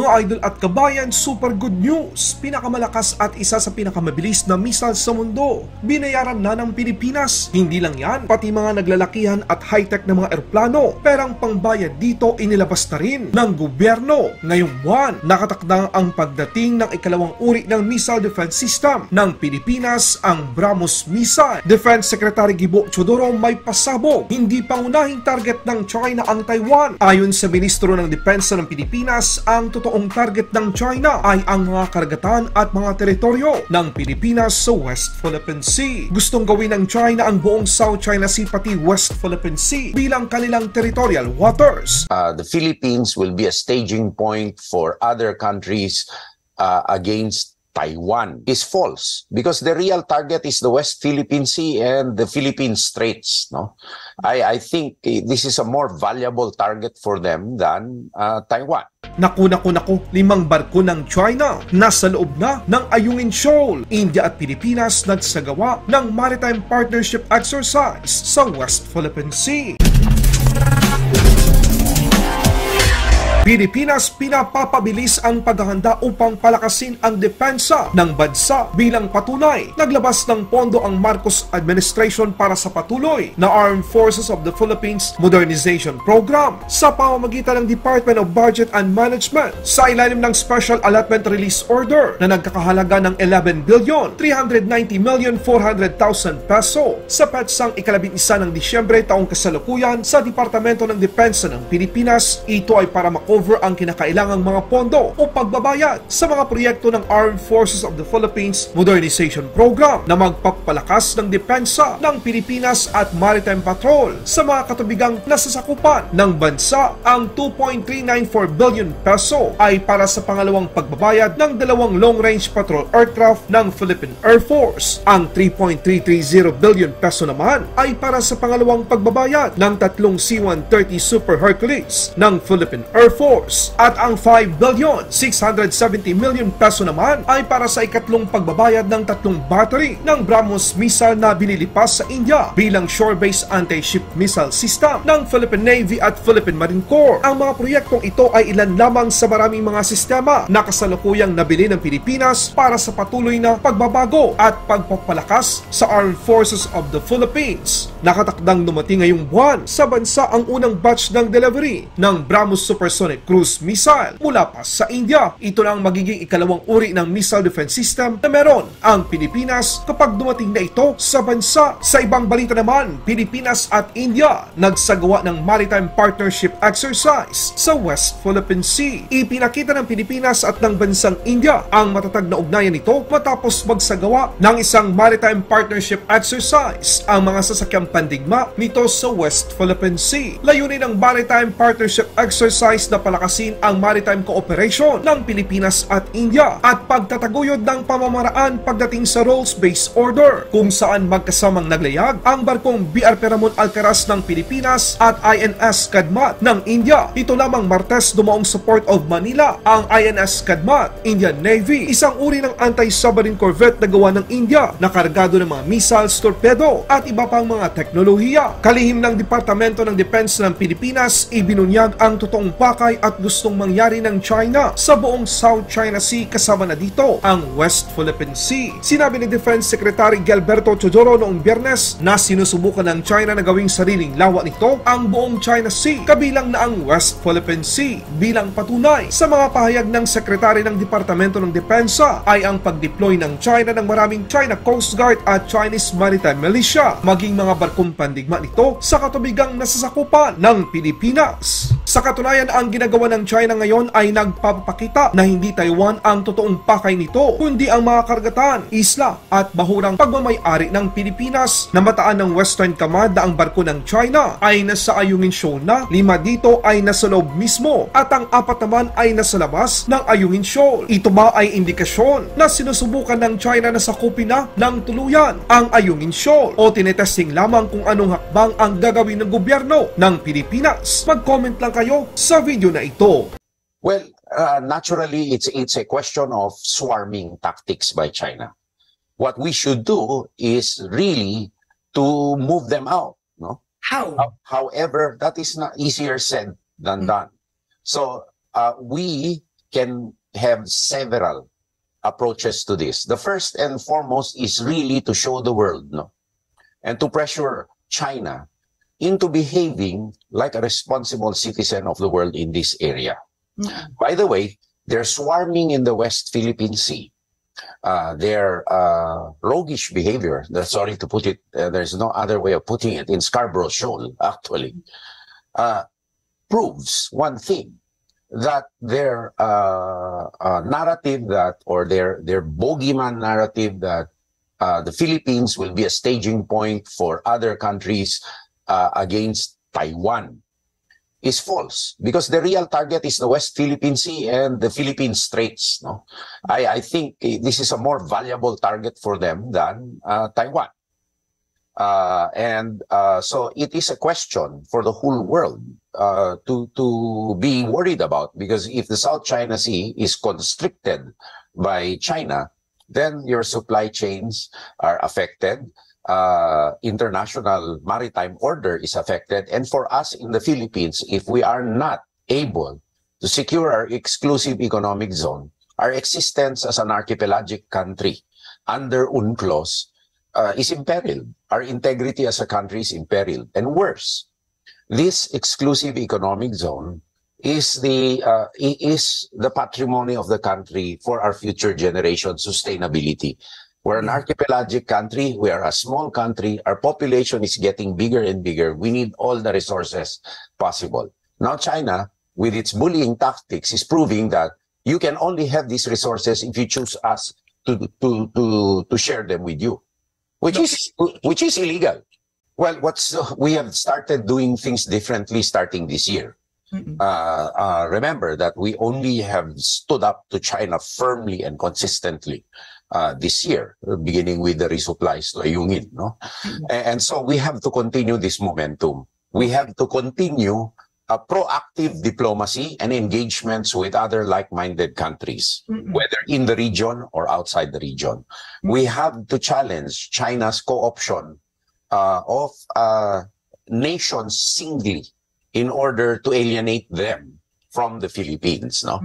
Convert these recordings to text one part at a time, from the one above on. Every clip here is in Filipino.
Mga idol at kabayan, super good news! Pinakamalakas at isa sa pinakamabilis na missile sa mundo, binayaran na ng Pilipinas. Hindi lang yan, pati mga naglalakihan at high-tech na mga eroplano, perang pangbayad dito inilabas na rin ng gobyerno. Ngayong buwan, nakatakdang ang pagdating ng ikalawang uri ng missile defense system ng Pilipinas, ang BRAHMOS missile. Defense Secretary Gibo Chodoro may pasabog, hindi pangunahing target ng China ang Taiwan. Ayon sa Ministro ng Depensa ng Pilipinas, ang totoong target ng China ay ang mga karagatan at mga teritoryo ng Pilipinas sa West Philippine Sea. Gustong gawin ng China ang buong South China Sea pati West Philippine Sea bilang kanilang territorial waters. The Philippines will be a staging point for other countries against Taiwan is false, because the real target is the West Philippine Sea and the Philippine Straits. No, I think this is a more valuable target for them than Taiwan. Naku, 5 barko ng China nasa loob na ng Ayungin Shoal. India at Pilipinas nagsagawa ng Maritime Partnership Exercise sa West Philippine Sea. Pilipinas pinapapabilis ang paghahanda upang palakasin ang depensa ng bansa bilang patunay. Naglabas ng pondo ang Marcos Administration para sa patuloy na Armed Forces of the Philippines Modernization Program sa pamamagitan ng Department of Budget and Management sa ilalim ng Special Allotment Release Order na nagkakahalaga ng 11,390,400,000 peso sa petsang 11 ng Disyembre taong kasalukuyan sa Departamento ng Depensa ng Pilipinas. Ito ay para over ang kinakailangang mga pondo o pagbabayad sa mga proyekto ng Armed Forces of the Philippines Modernization Program na magpapalakas ng depensa ng Pilipinas at Maritime Patrol sa mga katubigang nasasakupan ng bansa. Ang 2.394 billion peso ay para sa pangalawang pagbabayad ng 2 long-range patrol aircraft ng Philippine Air Force. Ang 3.330 billion peso naman ay para sa pangalawang pagbabayad ng 3 C-130 Super Hercules ng Philippine Air Force. At ang 5,670 million peso naman ay para sa ikatlong pagbabayad ng 3 battery ng BRAHMOS missile na binilipas sa India bilang shore-based anti-ship missile system ng Philippine Navy at Philippine Marine Corps. Ang mga proyektong ito ay ilan lamang sa maraming mga sistema na kasalukuyang nabili ng Pilipinas para sa patuloy na pagbabago at pagpapalakas sa Armed Forces of the Philippines. Nakatakdang dumating ngayong buwan sa bansa ang unang batch ng delivery ng BRAHMOS Supersonic Cruise Missile mula pa sa India. Ito na ang magiging ikalawang uri ng missile defense system na meron ang Pilipinas kapag dumating na ito sa bansa. Sa ibang balita naman, Pilipinas at India nagsagawa ng Maritime Partnership Exercise sa West Philippine Sea. Ipinakita ng Pilipinas at ng bansang India ang matatag na ugnayan nito matapos magsagawa ng isang Maritime Partnership Exercise ang mga sasakyang pandigma nito sa West Philippine Sea. Layunin ng Maritime Partnership Exercise na palakasin ang maritime cooperation ng Pilipinas at India at pagtataguyod ng pamamaraan pagdating sa rules-based order kung saan magkasamang naglayag ang barkong BR Ramon Alcaraz ng Pilipinas at INS Kadmat ng India. Ito lamang Martes dumaong sa Port of Manila ang INS Kadmat, Indian Navy, isang uri ng anti-submarine corvette na gawa ng India na kargado ng mga missiles, torpedo at iba pang mga teknolohiya. Kalihim ng Departamento ng Depensa ng Pilipinas, ibinunyag ang totoong pakay at gustong mangyari ng China sa buong South China Sea, kasama na dito ang West Philippine Sea. Sinabi ni Defense Secretary Gilberto Chodoro noong Biyernes na sinusubukan ng China na gawing sariling lawa nito ang buong China Sea, kabilang na ang West Philippine Sea. Bilang patunay sa mga pahayag ng Sekretary ng Departamento ng Depensa ay ang pag-deploy ng China ng maraming China Coast Guard at Chinese Maritime Militia, maging mga barkong pandigma nito sa katubigang nasasakupan ng Pilipinas. Sa katunayan, ang ginagawa ng China ngayon ay nagpapakita na hindi Taiwan ang totoong pakay nito, kundi ang mga karagatan, isla at bahurang pagmamay-ari ng Pilipinas. Namataan ng Western Command na ang barko ng China ay nasa Ayungin Shoal na, 5 dito ay nasa loob mismo at ang 4 naman ay nasa labas ng Ayungin Shoal. Ito ba ay indikasyon na sinusubukan ng China na sakupin na ng tuluyan ang Ayungin Shoal o tinetesting lamang kung anong hakbang ang gagawin ng gobyerno ng Pilipinas? Mag-comment lang kayo sa video na ito. Well, naturally, it's a question of swarming tactics by China. What we should do is really to move them out. No? How? However, that is not easier said than done. So we can have several approaches to this. The first and foremost is really to show the world, no, and to pressure China into behaving like a responsible citizen of the world in this area. By the way, they're swarming in the West Philippine Sea. Their roguish behavior, sorry to put it, there's no other way of putting it, in Scarborough Shoal, actually, proves one thing, that their narrative that, or their bogeyman narrative that the Philippines will be a staging point for other countries against Taiwan is false, because the real target is the West Philippine Sea and the Philippine Straits. No, I think this is a more valuable target for them than Taiwan. So it is a question for the whole world to be worried about, because if the South China Sea is constricted by China, then your supply chains are affected. International maritime order is affected. And for us in the Philippines, if we are not able to secure our exclusive economic zone, our existence as an archipelagic country under UNCLOS is imperiled. Our integrity as a country is imperiled. And worse, this exclusive economic zone is the patrimony of the country for our future generation sustainability. We're an archipelagic country. We are a small country. Our population is getting bigger and bigger. We need all the resources possible. Now, China, with its bullying tactics, is proving that you can only have these resources if you choose us to share them with you, which is illegal. Well, we have started doing things differently starting this year. Remember that we only have stood up to China firmly and consistently this year, beginning with the resupplies to Ayungin, no? And so we have to continue this momentum. We have to continue a proactive diplomacy and engagements with other like-minded countries, whether in the region or outside the region. We have to challenge China's co-option of nations singly in order to alienate them from the Philippines. No?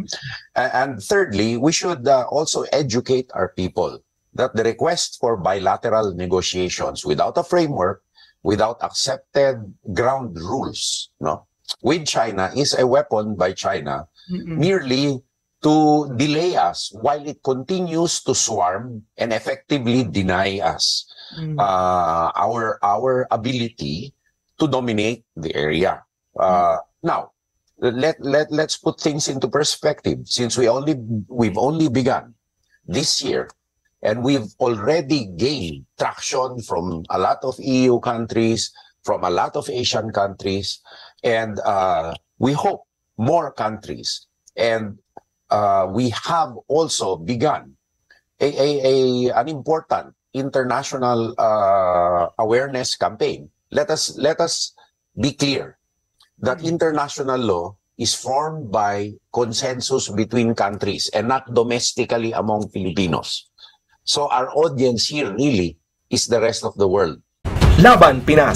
And thirdly, we should also educate our people that the request for bilateral negotiations without a framework, without accepted ground rules, no, with China is a weapon by China merely to delay us while it continues to swarm and effectively deny us our ability to dominate the area. Now, let's put things into perspective. Since we've only begun this year, and we've already gained traction from a lot of EU countries, from a lot of Asian countries, and we hope more countries. And we have also begun an important international awareness campaign. Let us be clear that international law is formed by consensus between countries and not domestically among Filipinos. So our audience here really is the rest of the world. Laban Pinas.